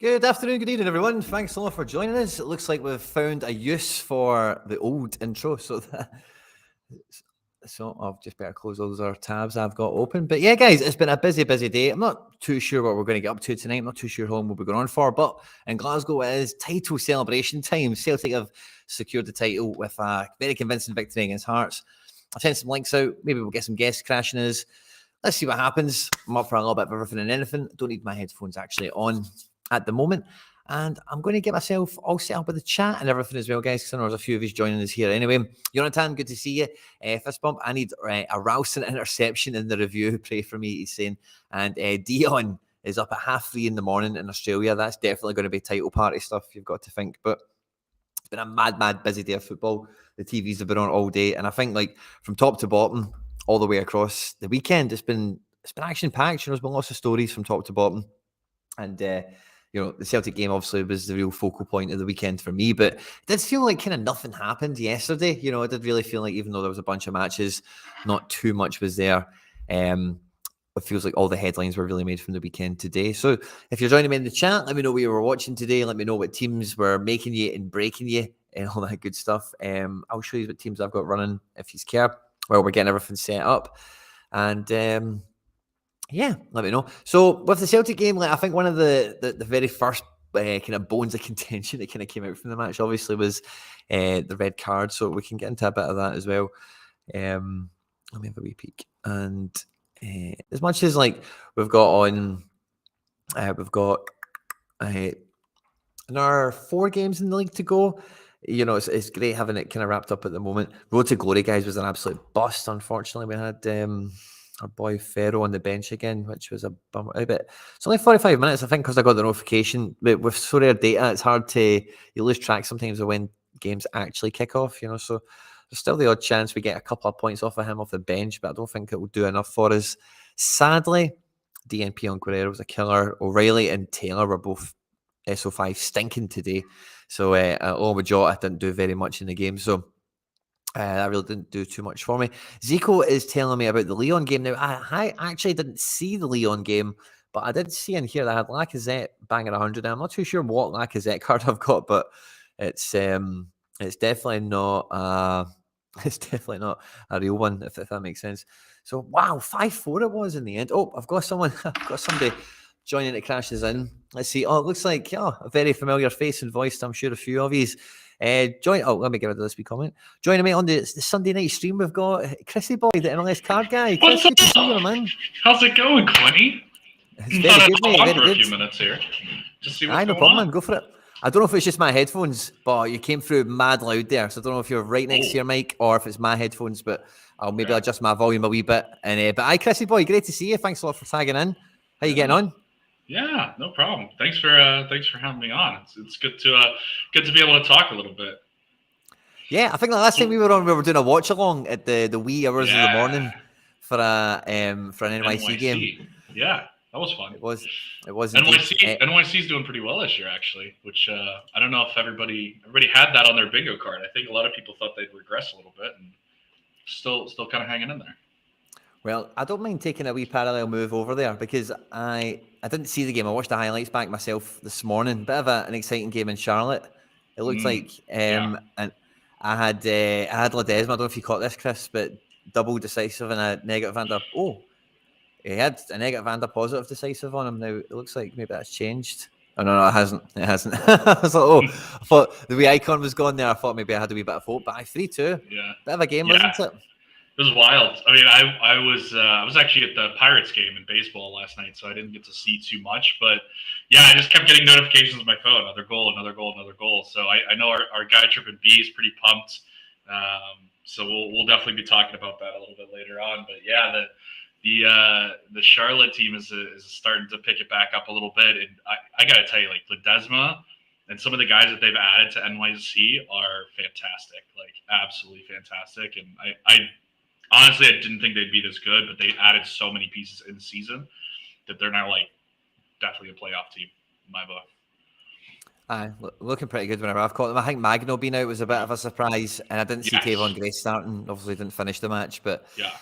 Good afternoon, good evening, everyone. Thanks a lot for joining us. It looks like we've found a use for the old intro, so I've just better close all those other tabs I've got open. But yeah, guys, it's been a busy day. I'm not too sure what we're going to get up to tonight. I'm not too sure how long we'll be going on for, but in Glasgow it is title celebration time. Celtic have secured the title with a very convincing victory against Hearts. I've sent some links out. Maybe we'll get some guests crashing us. Let's see what happens. I'm up for a little bit of everything and anything. Don't need my headphones actually on at the moment. And I'm going to get myself all set up with the chat and everything as well, guys, because I know there's a few of you joining us here. Anyway, Jonathan, good to see you. Fist bump. I need a rousing interception in the review. Pray for me, he's saying. And Dion is up at 3:30 in the morning in Australia. That's definitely going to be title party stuff, you've got to think. But it's been a mad busy day of football. The TVs have been on all day. And I think, like, from top to bottom, all the way across the weekend, it's been action-packed. There's been lots of stories from top to bottom. And, the Celtic game obviously was the real focal point of the weekend for me, but it did feel like kind of nothing happened yesterday. It did really feel like, even though there was a bunch of matches, not too much was there. It feels like all the headlines were really made from the weekend today. So if you're joining me in the chat, let me know what you were watching today. Let me know what teams were making you and breaking you and all that good stuff. I'll show you what teams I've got running if you care while we're getting everything set up. And yeah, let me know. So with the Celtic game, I think one of the very first kind of bones of contention that kind of came out from the match, obviously, was the red card. So we can get into a bit of that as well. Let me have a wee peek. And as much as we've got another 4 games in the league to go. It's great having it kind of wrapped up at the moment. Road to Glory, guys, was an absolute bust. Unfortunately, we had our boy Ferro on the bench again, which was a bummer. But it's only 45 minutes, I think, because I got the notification. But with Sorare data, it's hard to you lose track sometimes of when games actually kick off. So there's still the odd chance we get a couple of points off of him off the bench, but I don't think it will do enough for us. Sadly, DNP on Guerrero was a killer. O'Reilly and Taylor were both SO5 stinking today. So along with Jota, didn't do very much in the game. So that really didn't do too much for me. Zico is telling me about the Lyon game. Now, I actually didn't see the Lyon game, but I did see in here that I had Lacazette banging 100. I'm not too sure what Lacazette card I've got, but it's definitely not it's definitely not a real one, if that makes sense. So wow, 5-4 it was in the end. Oh, I've got somebody joining that crashes in. Let's see. Oh, it looks like a very familiar face and voice. I'm sure a few of yous. Let me get rid of this wee comment. Joining me on the Sunday night stream, we've got Chrissy Boy, the NLS card guy. Chris, good to see you, man. How's it going, Quinny? It's very good, mate. Very for good. A few minutes here. Just see what's no going problem, on. man. Go for it. I don't know if it's just my headphones, but you came through mad loud there. So I don't know if you're right next to your mic or if it's my headphones, but I'll maybe adjust my volume a wee bit. And but Chrissy Boy, great to see you. Thanks a lot for tagging in. How you getting on? Yeah, no problem. Thanks for having me on. It's good to be able to talk a little bit. Yeah, I think the last time we were on, we were doing a watch along at the wee hours of the morning for an NYC game. Yeah, that was fun. It was NYC's doing pretty well this year, actually, which I don't know if everybody had that on their bingo card. I think a lot of people thought they'd regress a little bit, and still kind of hanging in there. Well, I don't mind taking a wee parallel move over there because I didn't see the game. I watched the highlights back myself this morning. Bit of an exciting game in Charlotte. It looks like, and I had Ledesma. I don't know if you caught this, Chris, but double decisive and a negative and he had a negative and a positive decisive on him. Now it looks like maybe that's changed. Oh no, it hasn't. It hasn't. I was like, I thought the wee icon was gone there. I thought maybe I had a wee bit of hope, but 3-2. Yeah, bit of a game, wasn't it? It was wild. I mean, I was actually at the Pirates game in baseball last night, so I didn't get to see too much. But yeah, I just kept getting notifications on my phone. Another goal. So I know our guy Trippin' B is pretty pumped. So we'll definitely be talking about that a little bit later on. But yeah, the Charlotte team is starting to pick it back up a little bit, and I gotta tell you, like Ledesma and some of the guys that they've added to NYC are fantastic, like absolutely fantastic. And I honestly, I didn't think they'd be this good, but they added so many pieces in the season that they're now like definitely a playoff team in my book. Looking pretty good whenever I've caught them. I think Magno being out was a bit of a surprise, and I didn't see Yes. Tavon Grace starting. Obviously, didn't finish the match, but Yeah.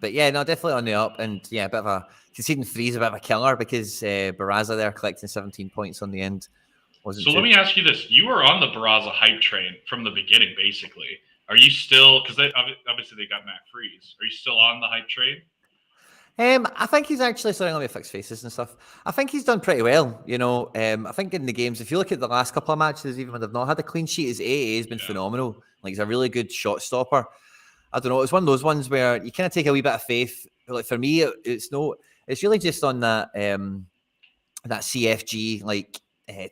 yeah, no, definitely on the up, and yeah, a bit of a conceding threes, a bit of a killer because Barraza there collecting 17 points on the end wasn't So let too. me ask you this: you were on the Barraza hype train from the beginning, basically. Are you still? Because obviously they got Matt Freeze. Are you still on the hype train? I think he's actually starting to fix faces and stuff. I think he's done pretty well. I think in the games, if you look at the last couple of matches, even when they've not had a clean sheet, his AA has been phenomenal. Like he's a really good shot stopper. I don't know. It's one of those ones where you kind of take a wee bit of faith. Like for me, it's really just on that CFG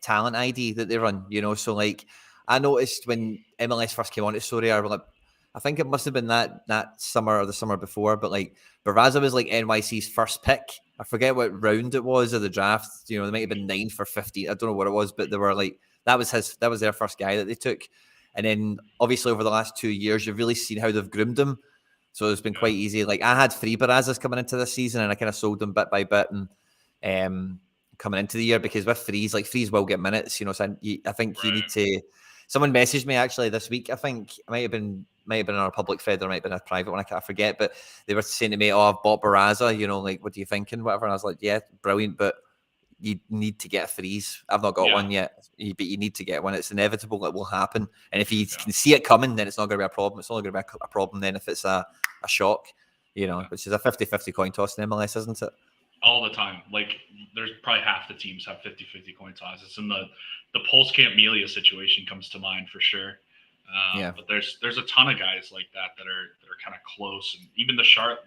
talent ID that they run. So like I noticed when MLS first came on to Sorare, like I think it must have been that summer or the summer before, but like Barraza was like NYC's first pick. I forget what round it was of the draft. They might have been 9 for 50. I don't know what it was, but they were like that was their first guy that they took. And then obviously over the last 2 years, you've really seen how they've groomed him. So it's been quite easy. Like I had 3 Barrazas coming into this season, and I kind of sold them bit by bit, and coming into the year because with Freeze will get minutes. So I think you need to. Someone messaged me actually this week. I think it might have been in our public thread or might have been a private one. I forget, but they were saying to me, "Oh, I've bought Barraza. Like, what do you think?" and whatever. And I was like, "Yeah, brilliant, but you need to get a Freeze. I've not got one yet, but you need to get one. It's inevitable. It will happen. And if you can see it coming, then it's not going to be a problem. It's only going to be a problem then if it's a shock, which is a 50-50 coin toss in MLS, isn't it? All the time. Like there's probably half the teams have 50-50 coin tosses, and the Pulse Camp Melia situation comes to mind for sure. But there's a ton of guys like that are kind of close, and even the Charlotte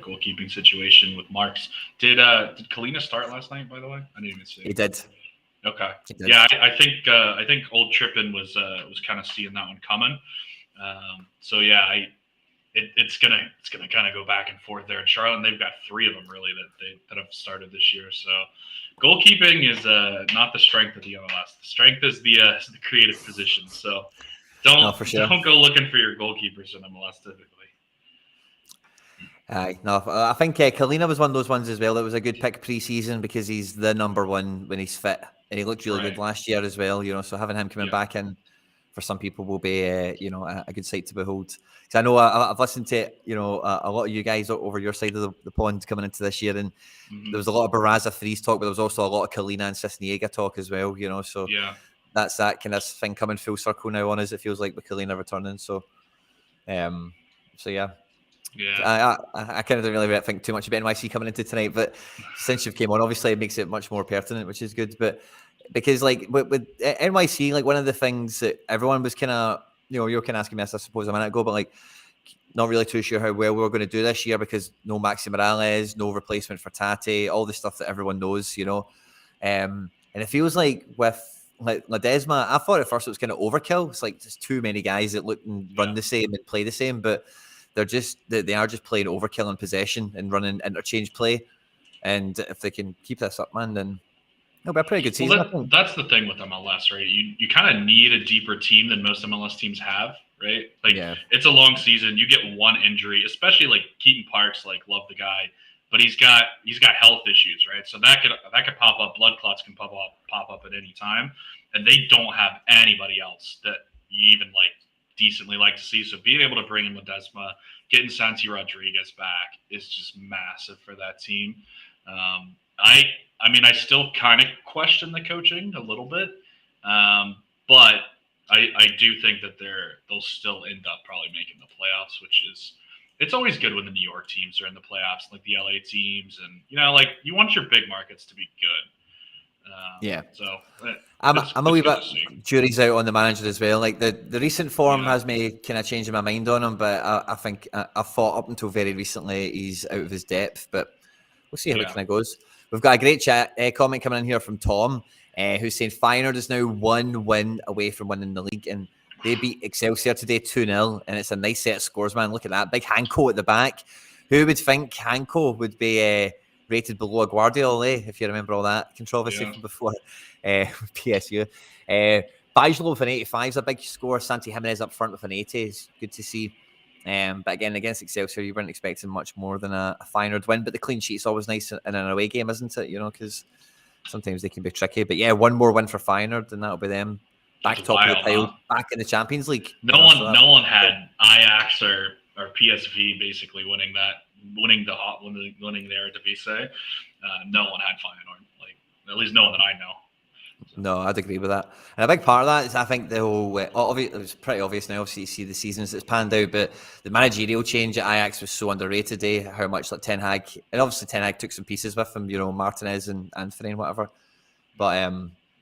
goalkeeping situation with Marks. Did Kalina start last night? By the way, I didn't even see. He did. Okay. Yeah, I think Old Trippin was kind of seeing that one coming. So yeah, it's gonna kind of go back and forth there in Charlotte, and they've got 3 of them really that have started this year. So goalkeeping is not the strength of the MLS. The strength is the creative positions. So don't go looking for your goalkeepers in MLS typically. I think Kalina was one of those ones as well. That was a good pick pre-season because he's the number one when he's fit, and he looked really good last year as well. So having him coming back in for some people will be a good sight to behold. Because I know I've listened to a lot of you guys over your side of the pond coming into this year, and there was a lot of Barraza Freeze talk, but there was also a lot of Kalina and Cisniega talk as well. So that's that kind of thing coming full circle now on us. It feels like with Kalina returning. So yeah. Yeah, I kind of don't really think too much about NYC coming into tonight, but since you've came on, obviously it makes it much more pertinent, which is good. But because like with NYC, like one of the things that everyone was kind of, you were kind of asking me this, I suppose, a minute ago, but like not really too sure how well we were going to do this year because no Maxi Morales, no replacement for Tate, all the stuff that everyone knows, and it feels like with like Ledesma, I thought at first it was kind of overkill. It's like just too many guys that look and run the same and play the same, but they are just playing overkill in possession and running interchange play. And if they can keep this up, man, then it'll be a pretty good season. Well, that's the thing with MLS, right? You kind of need a deeper team than most MLS teams have, right? Like it's a long season. You get one injury, especially like Keaton Parks. Like love the guy, but he's got health issues, right? So that could pop up. Blood clots can pop up at any time, and they don't have anybody else that you even decently like to see. So being able to bring in Ledesma, getting Santi Rodriguez back is just massive for that team. I still kind of question the coaching a little bit, but I do think that they'll still end up probably making the playoffs, which is it's always good when the New York teams are in the playoffs, like the LA teams, and you want your big markets to be good. So I'm a wee bit jury's out on the manager as well. Like the recent form has me kind of changing my mind on him, but I think I thought up until very recently he's out of his depth, but we'll see how it kind of goes. We've got a great comment coming in here from Tom, who's saying Feyenoord is now 1 win away from winning the league, and they beat Excelsior today 2-0, and it's a nice set of scores, man. Look at that. Big Hanko at the back. Who would think Hanko would be rated below a Guardiola, if you remember all that controversy from before with PSU. Bajlo with an 85 is a big score. Santi Jimenez up front with an 80 is good to see. But again, against Excelsior, you weren't expecting much more than a Feyenoord win. But the clean sheet's always nice in an away game, isn't it? Because sometimes they can be tricky. But yeah, one more win for Feyenoord, and that'll be them back That's top of the wild, pile, huh? back in the Champions League. No one had Ajax or PSV basically winning the Eredivisie. No one had Feyenoord, like at least no one that I know. So. No, I'd agree with that. And a big part of that is I think the whole, it was pretty obvious now, obviously you see the seasons that's panned out, but the managerial change at Ajax was so underrated, how much like Ten Hag, and obviously Ten Hag took some pieces with him, Martinez and Anthony and whatever. But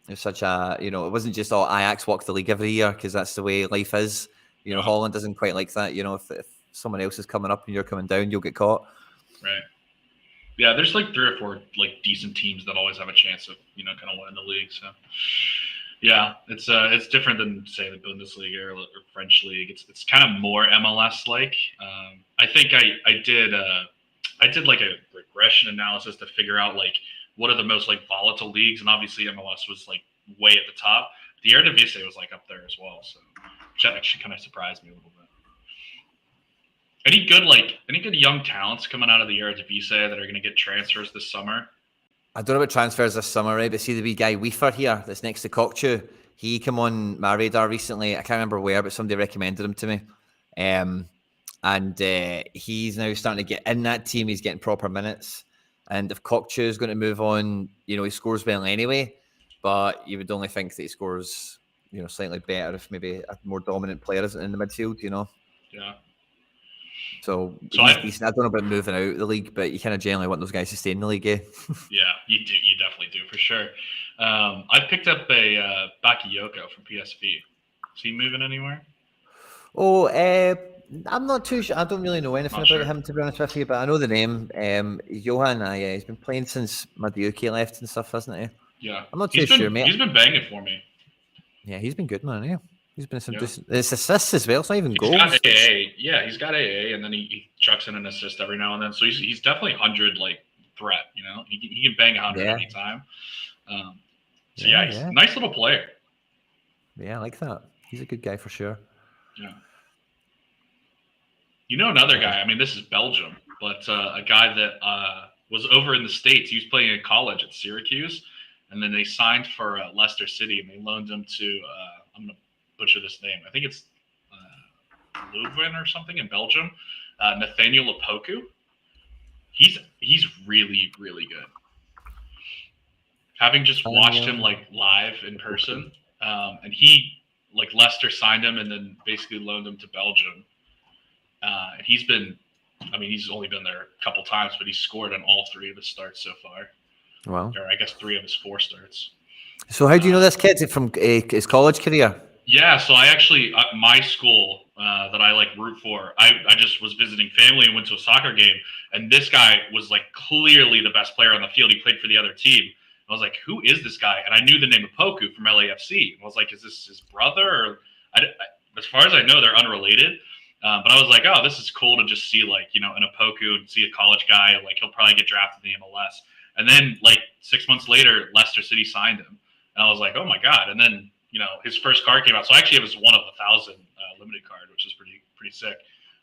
it was such a, it wasn't just all Ajax walk the league every year, because that's the way life is. Holland isn't quite like that. If someone else is coming up and you're coming down, you'll get caught. Right. Yeah, there's like 3 or 4 like decent teams that always have a chance of kind of winning the league. So yeah, it's different than say the Bundesliga or French league. It's kind of more MLS like. I think I did like a regression analysis to figure out like what are the most like volatile leagues, and obviously MLS was like way at the top. The Eredivisie was like up there as well, so which actually kind of surprised me a little bit. Any good young talents coming out of the Eredivisie that are going to get transfers this summer? I don't know about transfers this summer, right? But see the wee guy Weaver here that's next to Kokchu. He came on my radar recently. I can't remember where, but somebody recommended him to me. And he's now starting to get in that team. He's getting proper minutes. And if Kokchu is going to move on, he scores well anyway. But you would only think that he scores, slightly better if maybe a more dominant player isn't in the midfield, Yeah. So he's decent. I don't know about moving out of the league, but you kind of generally want those guys to stay in the league, eh? Yeah, you do. You definitely do, for sure. I picked up a Bakayoko from PSV. Is he moving anywhere? Oh, I'm not too sure. I don't really know anything about him, to be honest with you, but I know the name. Johan, he's been playing since Madueke left and stuff, hasn't he? Yeah. I'm not too sure, mate. He's been banging for me. Yeah, he's been good, man. Yeah. He's been some decent. It's assists as well. It's not even goals. Got AA. Yeah, he's got AA, and then he chucks in an assist every now and then. So he's definitely 100 like threat. He can bang 100 anytime. So he's a nice little player. Yeah, I like that. He's a good guy for sure. Yeah. Another guy. I mean, this is Belgium, but a guy that was over in the States. He was playing in college at Syracuse, and then they signed for Leicester City, and they loaned him to. I'm gonna butcher this name. I think it's Leuven or something in Belgium. Nathaniel Opoku. He's really, really good. Having just watched him like live in person, and he like Leicester signed him and then basically loaned him to Belgium. He's only been there a couple times, but he's scored on all 3 of his starts so far. Wow. Or I guess 3 of his 4 starts. So how do you know this kid from his college career? Yeah, so I actually, my school that I like root for, I just was visiting family and went to a soccer game, and this guy was like clearly the best player on the field. He played for the other team. I was like, who is this guy? And I knew the name of Poku from LAFC. I was like, is this his brother? Or as far as I know, they're unrelated. But I was like, oh, this is cool to just see like, an Opoku and see a college guy. Like he'll probably get drafted in the MLS. And then like 6 months later, Leicester City signed him. And I was like, oh my God. And then, his first card came out. So actually it was one of 1,000 limited card, which is pretty sick.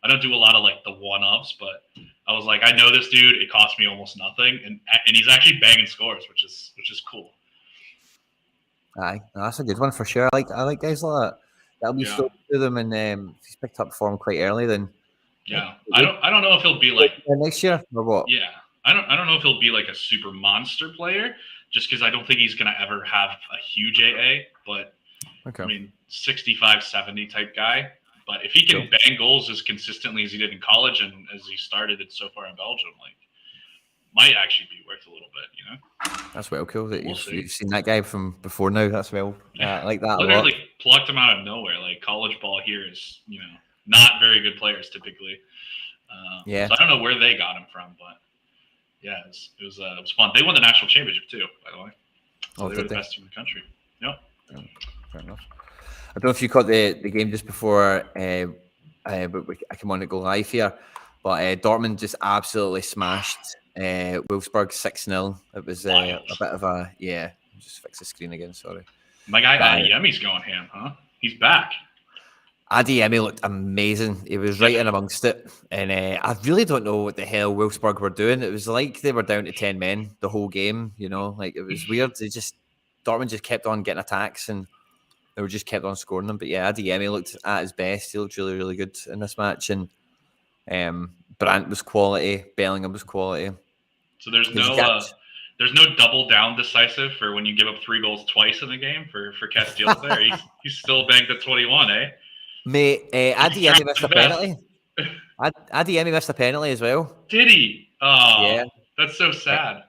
I don't do a lot of like the one-offs, but I was like, I know this dude. It cost me almost nothing. And he's actually banging scores, which is cool. Aye, that's a good one for sure. I like guys like that. That'll be so to them, and if he's picked up form quite early, then I don't know if he'll be like next year or what. Yeah, I don't know if he'll be like a super monster player, just because I don't think he's gonna ever have a huge AA. But I mean, 65, 70 type guy. But if he can bang goals as consistently as he did in college and as he started it so far in Belgium, like, might actually be worth a little bit, That's well cool that you've seen that guy from before now. That's well, like that. Literally plucked him out of nowhere. Like college ball here is, not very good players typically. So I don't know where they got him from, but yeah, it was fun. They won the national championship too, by the way. So they were the best team in the country. Yep. Fair enough. I don't know if you caught the game just before I come on to go live here, but Dortmund just absolutely smashed Wolfsburg 6-0. It was a bit of a just fix the screen again. Sorry. My guy Yemi's going ham, huh? He's back. Adeyemi looked amazing. He was right in amongst it. And I really don't know what the hell Wolfsburg were doing. It was like they were down to 10 men the whole game, Like, it was weird. Dortmund just kept on getting attacks and they were just kept on scoring them. But yeah, Adeyemi looked at his best. He looked really, really good in this match. And Brandt was quality. Bellingham was quality. So there's no double down decisive for when you give up 3 goals twice in the game for Castile there. He's still banked at 21, eh? Mate, Adeyemi missed a penalty. Adeyemi missed a penalty as well. Did he? Oh, yeah. That's so sad.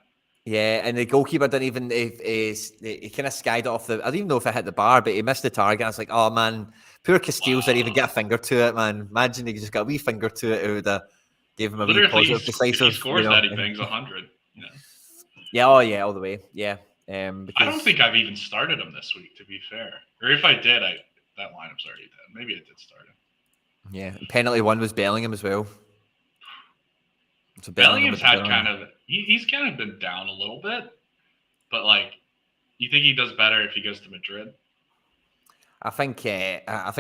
Yeah, and the goalkeeper didn't even, he kind of skied it off I don't even know if it hit the bar, but he missed the target. I was like, oh man, poor Castiles didn't even get a finger to it, man. Imagine he just got a wee finger to it. It would have gave him a wee positive, decisive. If he scores that, he bangs 100. Yeah, oh yeah, all the way. Yeah. Because I don't think I've even started him this week, to be fair. Or if I did, that lineup's already dead. Maybe I did start him. Yeah, penalty 1 was Bellingham as well. So Bellingham's had he's kind of been down a little bit, but like, you think he does better if he goes to Madrid? I think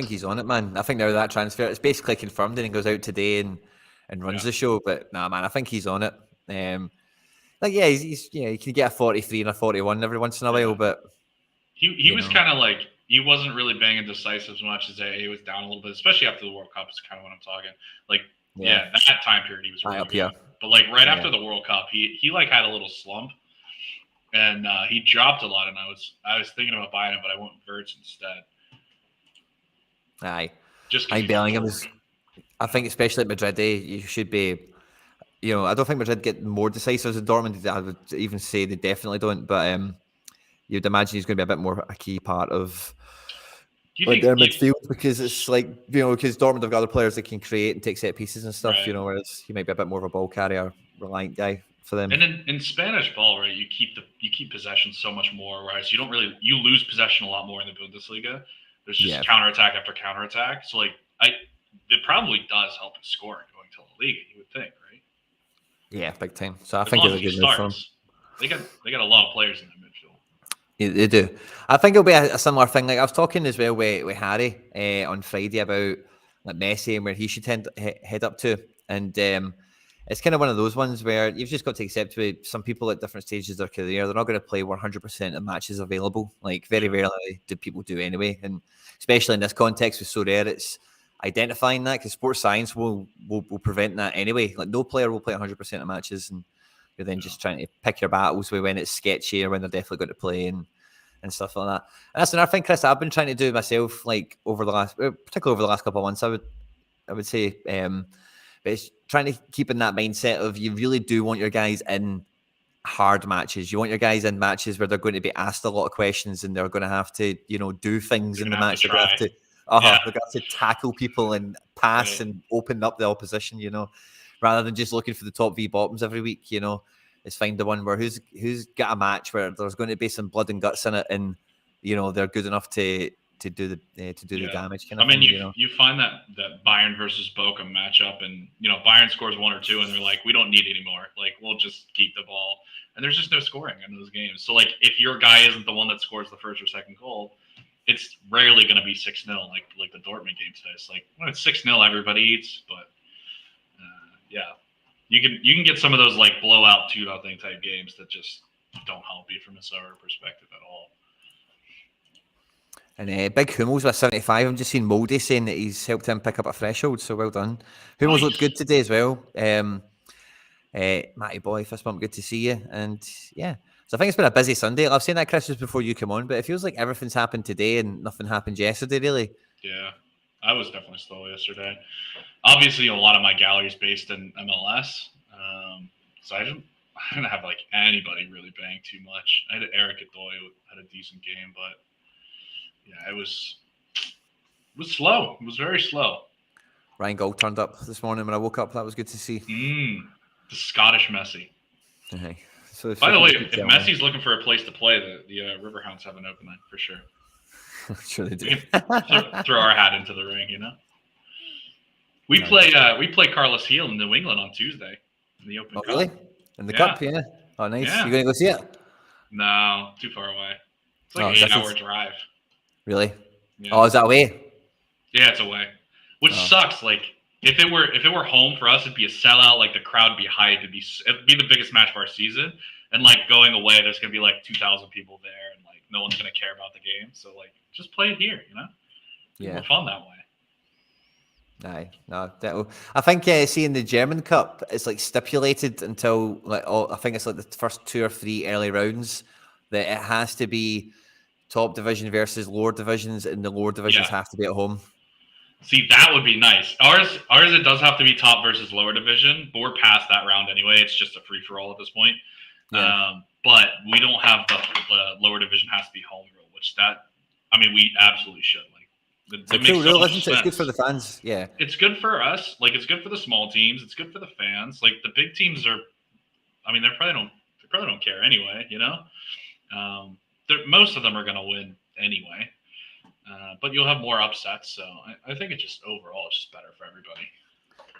he's on it, man. I think now that transfer, it's basically confirmed, and he goes out today and runs the show. But nah, man, I think he's on it. He can get a 43 and a 41 every once in a while, but he was kind of like, he wasn't really banging decisive as much as he was down a little bit, especially after the World Cup is kind of what I'm talking. Like, that time period he was really good. Yeah. But like right after the World Cup, he like had a little slump, and he dropped a lot. And I was thinking about buying him, but I went Verts instead. Aye, just Bellingham is. I think especially at Madrid, you should be. I don't think Madrid get more decisive than Dortmund. I would even say they definitely don't. But you'd imagine he's going to be a bit more a key part of their midfield, because it's like, because Dortmund have got other players that can create and take set pieces and stuff, right. Whereas he might be a bit more of a ball carrier, reliant guy for them. And in Spanish ball, right, you keep possession so much more, whereas you lose possession a lot more in the Bundesliga. There's just counterattack after counterattack. So like it probably does help in scoring going to La Liga, you would think, right? Yeah, big time. So I think it's a good move for him. They got a lot of players in the midfield. Yeah, they do. I think it'll be a similar thing. Like I was talking as well with Harry on Friday about like Messi and where he should head up to, and it's kind of one of those ones where you've just got to accept with some people at different stages of their career, they're not going to play 100% of matches available. Like very rarely do people do anyway, and especially in this context with Sorare, it's identifying that, because sports science will prevent that anyway. Like no player will play 100% of matches, and you're then just trying to pick your battles with when it's sketchy or when they're definitely going to play and stuff like that. And that's another thing, Chris, I've been trying to do myself, like particularly over the last couple of months, I would say, but it's trying to keep in that mindset of you really do want your guys in hard matches. You want your guys in matches where they're going to be asked a lot of questions and they're going to have to, do things in the match. They're going to have to tackle people and pass and open up the opposition, rather than just looking for the top V bottoms every week, is find the one where who's got a match where there's going to be some blood and guts in it, and they're good enough to do the damage. You find that Bayern versus Bochum matchup, and Bayern scores 1 or 2, and they're like, we don't need any more. Like, we'll just keep the ball, and there's just no scoring in those games. So like, if your guy isn't the one that scores the first or second goal, it's rarely going to be 6-0 like the Dortmund game today. It's like, when it's 6-0, everybody eats, but. You can get some of those like blowout 2-0 type games that just don't help you from a Sorare perspective at all. And Big Hummels with 75. I'm just seeing Moldy saying that he's helped him pick up a threshold, so well done. Hummels looked good today as well. Matty boy, fist bump, good to see you. And yeah, so I think it's been a busy Sunday. I've seen that, Chris, just before you come on, but it feels like everything's happened today and nothing happened yesterday, really. Yeah, I was definitely slow yesterday. Obviously, a lot of my gallery is based in MLS, so I didn't have like anybody really bang too much. I had Eric Adoy had a decent game, but yeah, it was slow. It was very slow. Ryan Gold turned up this morning when I woke up. That was good to see. The Scottish Messi. Okay. So by the way, if Messi's looking for a place to play, the Riverhounds have an opening for sure. Sure they do. Throw our hat into the ring, We play Carlos Heel in New England on Tuesday in the Open Cup. Really? In the Cup, yeah. Oh, nice. Yeah. You going to go see it? No, too far away. It's like an 8-hour drive. Really? Yeah. Oh, is that away? Yeah, it's away, which sucks. Like if it were home for us, it'd be a sellout. Like the crowd would be hyped. It'd be the biggest match of our season. And like going away, there's gonna be like 2,000 people there, and like no one's gonna care about the game. So like just play it here, It's more fun that way. Aye, no, I think see in the German Cup, it's like stipulated until I think it's like the first 2 or 3 early rounds that it has to be top division versus lower divisions, and the lower divisions have to be at home. See, that would be nice. Ours, it does have to be top versus lower division, but we're past that round anyway. It's just a free for all at this point. Yeah. But we don't have the lower division has to be home rule, we absolutely should. It's good for the fans. Yeah, it's good for us. Like it's good for the small teams. It's good for the fans. Like the big teams are. They probably don't care anyway. Most of them are going to win anyway. But you'll have more upsets. So I think it's just overall it's just better for everybody.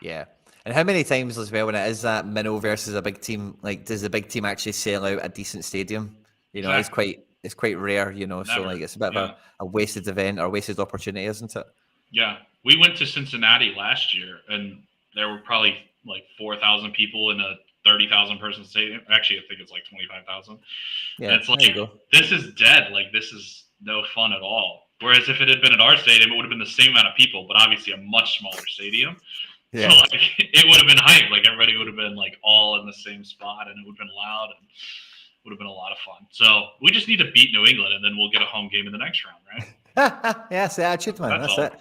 Yeah. And how many times as well when it is that minnow versus a big team, like does the big team actually sell out a decent stadium? Exactly. It's quite rare, Never. So like it's a bit of a wasted event or wasted opportunity, isn't it? Yeah. We went to Cincinnati last year and there were probably like 4,000 people in a 30,000 person stadium. Actually, I think it's like 25,000. Yeah. And it's like, this is dead. Like this is no fun at all. Whereas if it had been at our stadium, it would have been the same amount of people, but obviously a much smaller stadium. Yeah. So like it would have been hype. Like everybody would have been like all in the same spot, and it would have been loud and would have been a lot of fun. So we just need to beat New England, and then we'll get a home game in the next round, right? That's the attitude, man. That's it.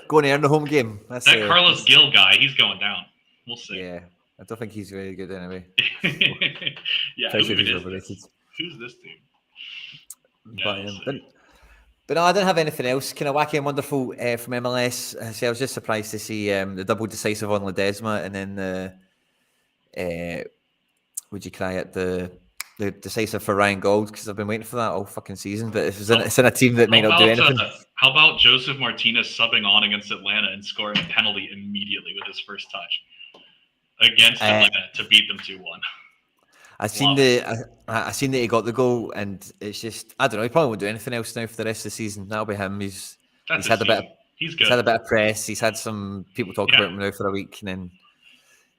Go and earn the home game. That Carlos Gil guy, he's going down. We'll see. Yeah, I don't think he's very good anyway. Yeah, who's this team? But no, I didn't have anything else. Kind of wacky and wonderful from MLS. I was just surprised to see the double decisive on Ledesma, and then would you cry it the decisive for Ryan Gold, because I've been waiting for that all fucking season. But it's in a team that may not do anything. How about Joseph Martinez subbing on against Atlanta and scoring a penalty immediately with his first touch against Atlanta to beat them 2-1? I seen that he got the goal, and it's just I don't know. He probably won't do anything else now for the rest of the season. That'll be him. He's had a bit of press. He's had some people talking about him now for a week, and then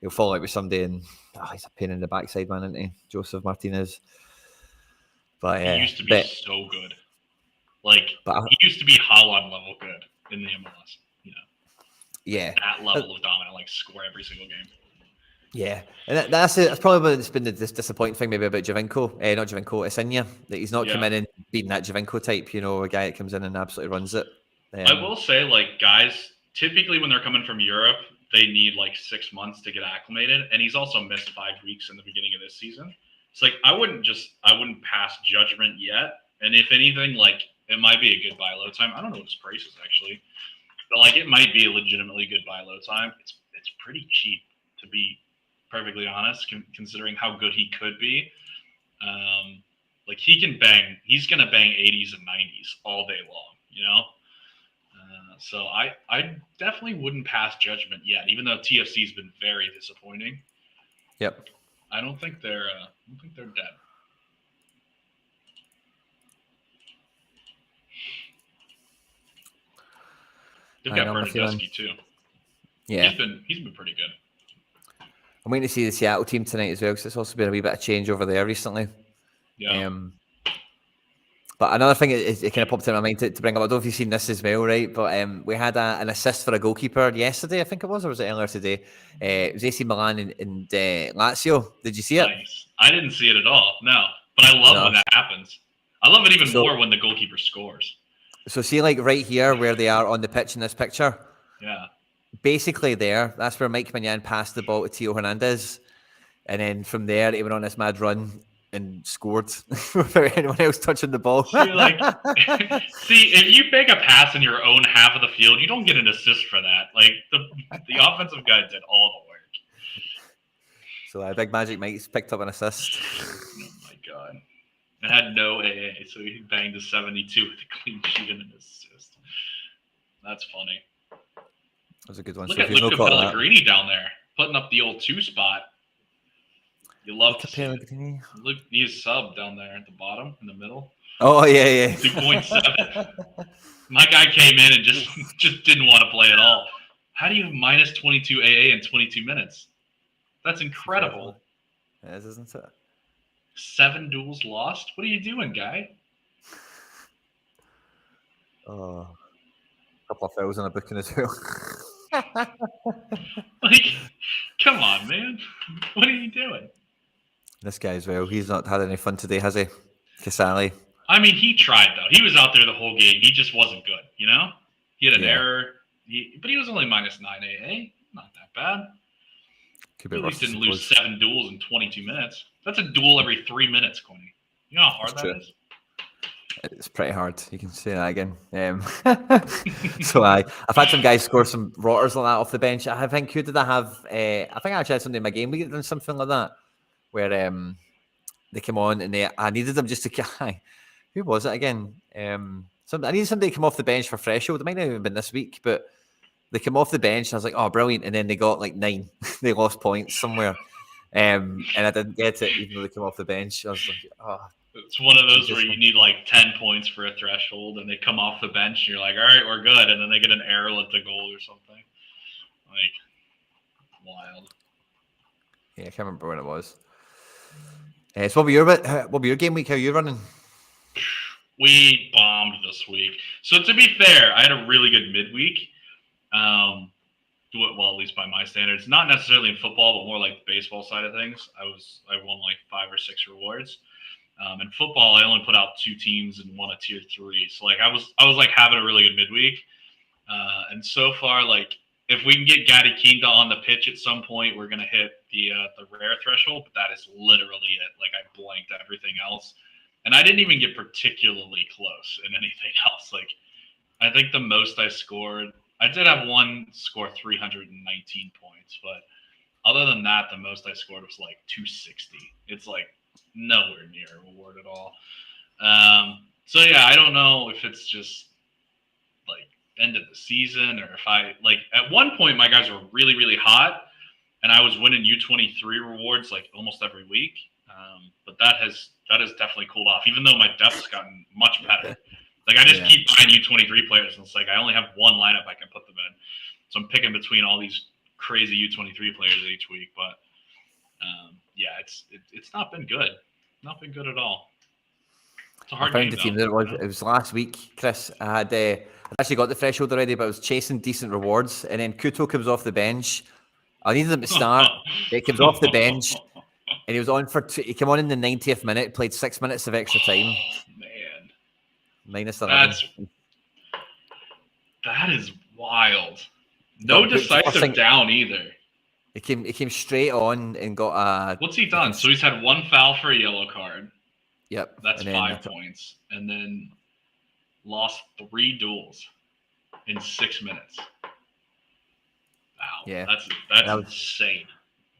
he'll fall out with somebody, and he's a pain in the backside, man, isn't he, Joseph Martinez? But he used to be so good. He used to be Haaland level good in the MLS. Yeah, that level of dominant, score every single game. Yeah, and that's probably it's been the disappointing thing maybe about Giovinco, not Giovinco, Insigne, that he's not come in and being that Giovinco type, a guy that comes in and absolutely runs it. I will say, guys, typically when they're coming from Europe, they need 6 months to get acclimated, and he's also missed 5 weeks in the beginning of this season. It's I wouldn't pass judgment yet, and if anything, it might be a good buy low time. I don't know what his price is actually, but it might be a legitimately good buy low time. It's pretty cheap to be perfectly honest, considering how good he could be. He can bang. He's gonna bang 80s and 90s all day long, So I definitely wouldn't pass judgment yet, even though TFC's been very disappointing. Yep. I don't think they're dead. They've got Bernadeschi too. Yeah, he's been pretty good. I'm waiting to see the Seattle team tonight as well, because it's also been a wee bit of change over there recently. Yeah. But another thing it kind of popped in my mind to bring up, I don't know if you've seen this as well, right? But we had an assist for a goalkeeper yesterday, I think it was, or was it earlier today? It was AC Milan and Lazio. Did you see it? Nice. I didn't see it at all, no. But I love when that happens. I love it even more when the goalkeeper scores. So see, right here where they are on the pitch in this picture? Yeah. Basically that's where Mike Mignan passed the ball to Tio Hernandez, and then from there he went on this mad run and scored without anyone else touching the ball. See, if you make a pass in your own half of the field, you don't get an assist for that. The offensive guy did all the work. So Big Magic Mike's picked up an assist. Oh my god. It had no AA, so he banged a 72 with a clean sheet and an assist. That's funny. That was a good one. Look at Luca Pellegrini down there, putting up the old 2 spot. You love to Luca see it. Pellegrini. Look, he's sub down there at the bottom, in the middle. Oh yeah. 2.7. My guy came in and just didn't want to play at all. How do you have minus 22 AA in 22 minutes? That's incredible. It is, isn't it? 7 duels lost? What are you doing, guy? Oh, a couple of fouls on a booking as well. Like, come on, man. What are you doing? This guy as well. He's not had any fun today, has he? Casali. I mean, he tried, though. He was out there the whole game. He just wasn't good, you know? He had an error. But he was only minus 9 AA. Not that bad. Could be At least worse, didn't lose 7 duels in 22 minutes. That's a duel every 3 minutes, Quinny. You know how hard that is? It's pretty hard. You can say that again. So I've had some guys score some rotters like that off the bench. I think, who did I have? I think I actually had somebody in my game week done something like that, where they came on and I needed them just to. Who was it again? I needed somebody to come off the bench for Threshold. It might not have even been this week, but they came off the bench. And I was like, oh, brilliant. And then they got like 9. They lost points somewhere. And I didn't get it, even though they came off the bench. I was like, oh. It's one of those where you need like 10 points for a threshold, and they come off the bench, and you're like, all right, we're good. And then they get an error at the goal or something. Like, wild. Yeah, I can't remember when it was. So what were your game week? How are you running? We bombed this week. So to be fair, I had a really good midweek. Well, at least by my standards. Not necessarily in football, but more like the baseball side of things. I won like 5 or 6 rewards. In football, I only put out 2 teams and won a tier 3. So like I was like having a really good midweek. And so far, like if we can get Gatti Quinta on the pitch at some point, we're gonna hit the rare threshold. But that is literally it. Like I blanked everything else, and I didn't even get particularly close in anything else. Like I think the most I scored, I did have one score 319 points, but other than that, the most I scored was like 260. It's like nowhere near a reward at all. So yeah, I don't know if it's just like end of the season or if I like at one point my guys were really, really hot and I was winning U23 rewards like almost every week. But that has definitely cooled off, even though my depth's gotten much better. Like I just keep buying U23 players, and it's like I only have one lineup I can put them in. So I'm picking between all these crazy U23 players each week. But yeah, it's not been good. Not been good at all. It's a hard game, the team that it was last week, Chris. I had I'd actually got the threshold already, but I was chasing decent rewards, and then Kuto comes off the bench. I needed him to start. He comes off the bench, and he was on for he came on in the 90th minute, played 6 minutes of extra time. Man, minus 11. That is wild. No decisive down either. He came straight on and got a. What's he done? So he's had 1 foul for a yellow card. Yep. That's 5 points. And then lost 3 duels in 6 minutes. Wow. Yeah. That's insane.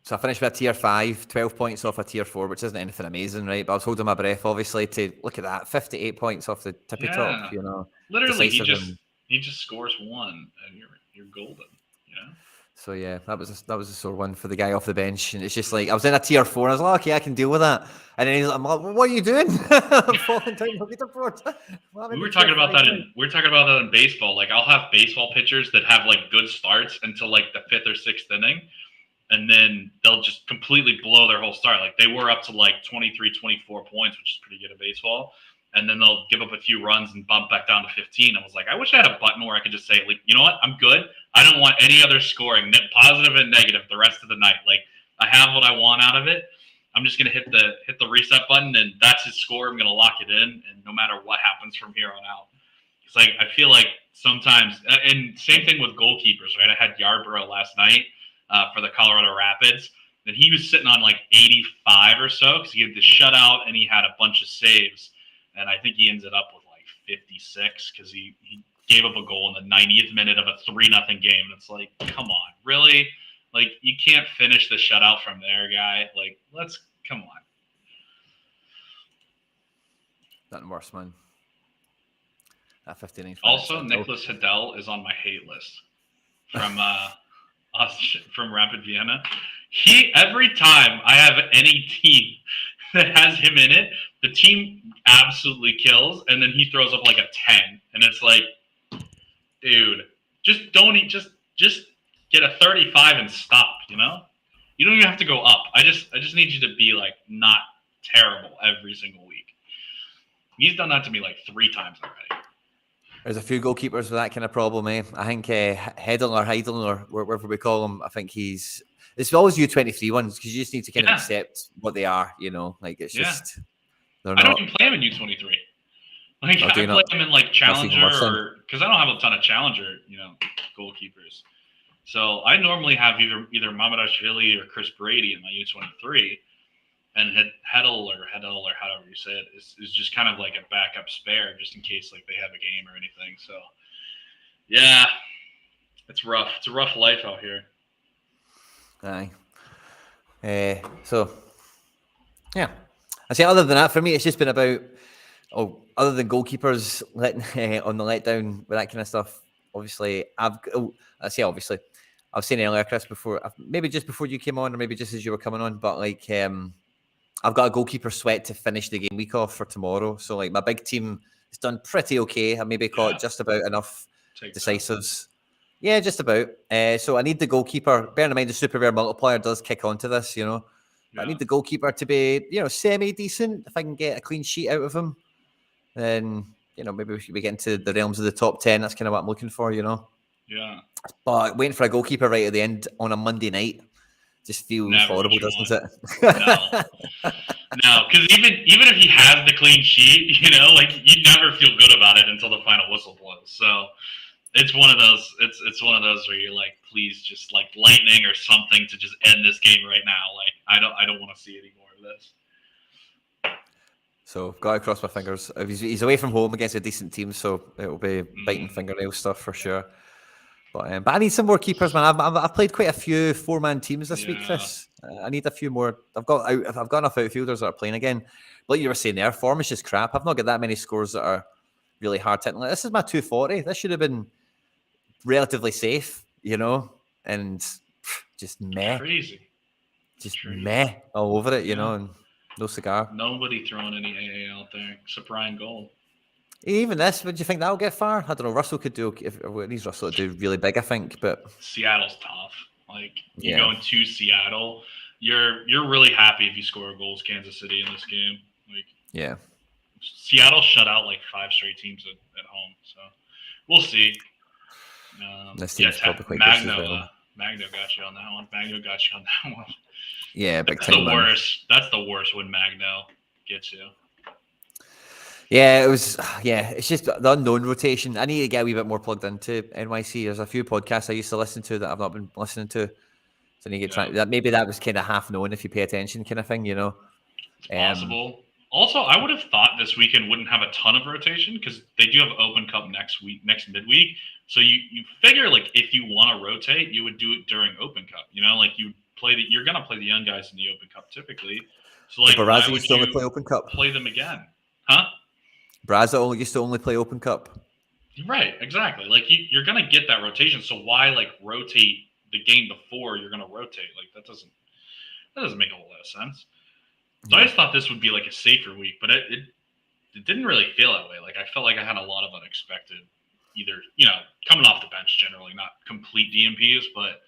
So I finished with a tier 5, 12 points off a tier 4, which isn't anything amazing, right? But I was holding my breath, obviously, to look at that. 58 points off the tippy top, you know. Literally, he just scores 1 and you're golden, you know? So yeah, that was a sore one for the guy off the bench, and it's just like I was in a tier 4, and I was like, okay, I can deal with that. And then I'm like, what are you doing? I'm falling down the leaderboard. We were talking about that in baseball. Like I'll have baseball pitchers that have like good starts until like the 5th or 6th inning, and then they'll just completely blow their whole start. Like they were up to like 23, 24 points, which is pretty good at baseball. And then they'll give up a few runs and bump back down to 15. I was like, I wish I had a button where I could just say, like, you know what? I'm good. I don't want any other scoring, positive and negative, the rest of the night. Like, I have what I want out of it. I'm just gonna hit the reset button, and that's his score. I'm gonna lock it in, and no matter what happens from here on out. It's like I feel like sometimes, and same thing with goalkeepers, right? I had Yarborough last night for the Colorado Rapids, and he was sitting on like 85 or so because he had the shutout and he had a bunch of saves. And I think he ended up with like 56 because he gave up a goal in the 90th minute of a 3-0 game. And it's like, come on, really? Like, you can't finish the shutout from there, guy. Like, come on. Nothing worse, man. That 15. Also, Nicholas Hidell is on my hate list from Rapid Vienna. Every time I have any team that has him in it, the team absolutely kills, and then he throws up like a 10, and it's like, dude, just don't eat, just get a 35 and stop. You don't even have to go up. I just need you to be like not terrible every single week. He's done that to me like 3 times already. There's a few goalkeepers with that kind of problem, eh? I think Heidel or whatever we call him, I think it's always U23 ones because you just need to kind of accept what they are, like it's just, they're not. I don't even play him in U23. Like I play him in like Challenger or because I don't have a ton of Challenger, goalkeepers. So I normally have either Mamadashvili or Chris Brady in my U23, and Heddle or however you say it is just kind of like a backup spare just in case like they have a game or anything. So yeah, it's rough. It's a rough life out here. Aye. So yeah, I say other than that, for me, it's just been about other than goalkeepers on the letdown with that kind of stuff. Obviously, I've seen earlier, Chris, before maybe just before you came on, or maybe just as you were coming on, but like I've got a goalkeeper sweat to finish the game week off for tomorrow. So like my big team has done pretty okay. I maybe caught just about enough decisives. Yeah, just about. So I need the goalkeeper. Bearing in mind the super rare multiplier does kick onto this, But I need the goalkeeper to be, semi-decent. If I can get a clean sheet out of him, then, maybe we should be getting to the realms of the top 10. That's kind of what I'm looking for, Yeah. But waiting for a goalkeeper right at the end on a Monday night just feels horrible, doesn't it? No, because even if he has the clean sheet, like you never feel good about it until the final whistle blows. So it's one of those. It's one of those where you're like, please, just like lightning or something to just end this game right now. Like I don't want to see any more of this. So got to cross my fingers. He's away from home against a decent team, so it'll be biting fingernail stuff for sure. But I need some more keepers, man. I've played quite a few 4-man teams this week, Chris. I need a few more. I've got enough outfielders that are playing again. Like you were saying there, form is just crap. I've not got that many scores that are really hard hitting. Like, this is my 240. This should have been relatively safe, and just meh. Crazy. Just meh all over it, and no cigar. Nobody throwing any AA out there except Ryan Gold. Even this, would you think that'll get far? I don't know. Russell could do okay. It needs Russell to do really big, I think. But Seattle's tough. Like you go into Seattle, you're really happy if you score goals Kansas City in this game. Like Seattle shut out like 5 straight teams at home. So we'll see. This team's probably quite good as well. Magno got you on that one. Magno got you on that one. Yeah, big That's time. the worst. That's the worst when Magno gets you. Yeah, it was. Yeah, it's just the unknown rotation. I need to get a wee bit more plugged into NYC. There's a few podcasts I used to listen to that I've not been listening to. So I need to get that. Maybe that was kind of half known if you pay attention, kind of thing, It's possible. Also, I would have thought this weekend wouldn't have a ton of rotation because they do have Open Cup next midweek. So you figure like if you want to rotate, you would do it during Open Cup. Like you're gonna play the young guys in the Open Cup typically. So like, why would you only play Open Cup? Play them again, huh? Brazza used to only play Open Cup. Right, exactly. Like you're gonna get that rotation. So why like rotate the game before you're gonna rotate? Like that doesn't make a whole lot of sense. So I just thought this would be like a safer week, but it didn't really feel that way. Like I felt like I had a lot of unexpected, either coming off the bench generally, not complete DMPs, but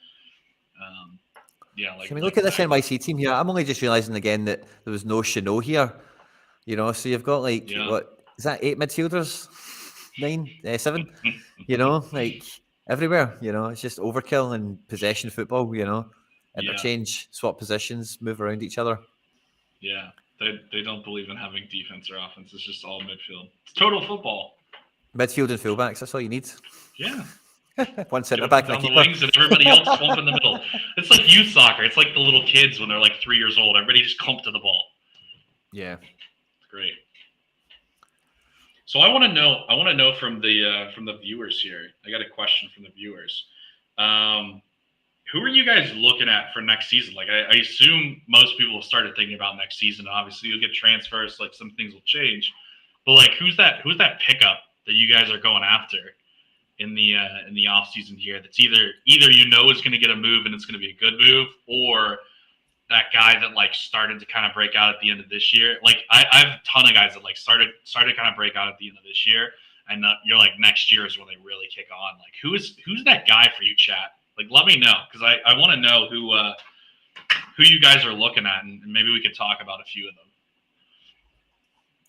like. I mean, look at this NYC team here. I'm only just realizing again that there was no Chanot here. So you've got like what is that? 8 midfielders, 9, 7. Like everywhere. It's just overkill and possession football. Interchange, swap positions, move around each other. Yeah, they don't believe in having defense or offense. It's just all midfield. It's total football. Midfield and fullbacks. That's all you need. Yeah. One centre back and a keeper. The wings and everybody else clump in the middle. It's like youth soccer. It's like the little kids when they're like 3 years old. Everybody just clump to the ball. Yeah. It's great. So I want to know from the viewers here. I got a question from the viewers. Who are you guys looking at for next season? Like, I assume most people have started thinking about next season. Obviously, you'll get transfers. Like, some things will change. But like, who's that pickup that you guys are going after in the off season here? That's either is going to get a move and it's going to be a good move, or that guy that like started to kind of break out at the end of this year. Like I have a ton of guys that like started to kind of break out at the end of this year, and you're like next year is when they really kick on. Like who's that guy for you, chat? Like let me know, because I want to know who you guys are looking at, and maybe we could talk about a few of them.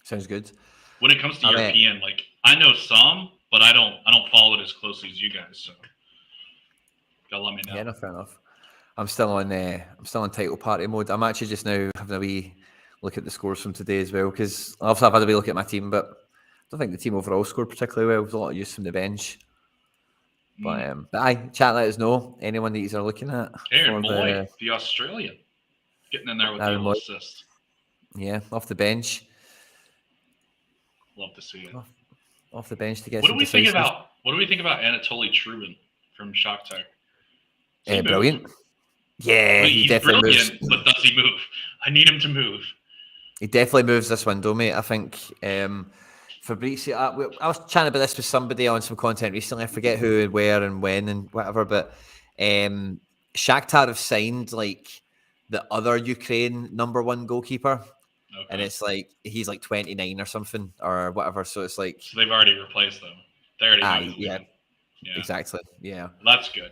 Sounds good. When it comes to European, like I know some, but I don't follow it as closely as you guys. So gotta let me know. Yeah, no, fair enough. I'm still on title party mode. I'm actually just now having a wee look at the scores from today as well, because obviously I've had a wee look at my team, but I don't think the team overall scored particularly well. There's a lot of use from the bench. But chat, let us know anyone that you're looking at. Aaron Moy, the Australian, getting in there with the little assist. Yeah, off the bench. Love to see it. Off the bench to get. What do we think about Anatoly Trubin from Shakhtar? Brilliant. Yeah, he definitely brilliant, moves. But does he move? I need him to move. He definitely moves this window, mate. I think Fabrizio. I was chatting about this with somebody on some content recently. I forget who and where and when and whatever, but Shakhtar have signed like the other Ukraine number one goalkeeper. Okay. And it's like he's like 29 or something or whatever. So it's like they've already replaced them. They already yeah, exactly. Yeah, that's good.